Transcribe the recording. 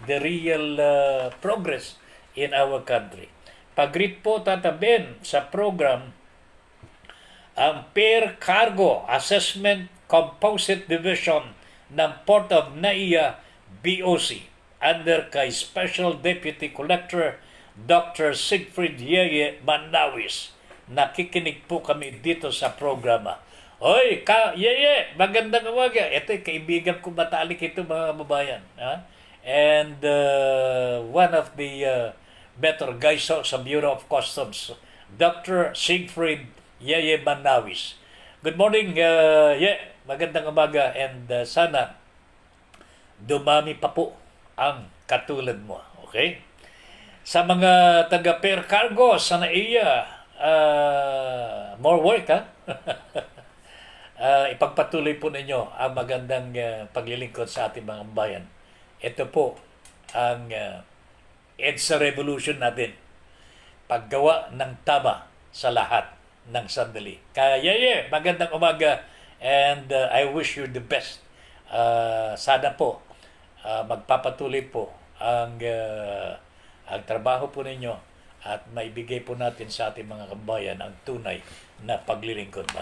the real progress in our country. Pag-greet po tataben sa program ang Pair Cargo Assessment Composite Division ng Port of Naiya, BOC, under kay Special Deputy Collector Dr. Siegfried Yeye Manawis. Nakikinig po kami dito sa programa. Hoy, Yeye, magandang umaga. Ito, kaibigan ko matalik ito, mga babayan. Ha? And one of the better guys sa Bureau of Customs, Dr. Siegfried Yeye Manawis. Good morning, Ye. Magandang umaga, and sana dumami pa po ang katulad mo. Okay? Sa mga taga-Pair Cargo sa Naiya, more work, ha? Ipagpatuloy po ninyo ang magandang paglilingkod sa ating mga bayan. Ito po ang EDSA revolution natin. Paggawa ng tama sa lahat ng sandali. Kaya magandang umaga, and I wish you the best. Sana po magpapatuloy po ang trabaho po ninyo at maibigay po natin sa ating mga kabayan ang tunay na paglilingkod.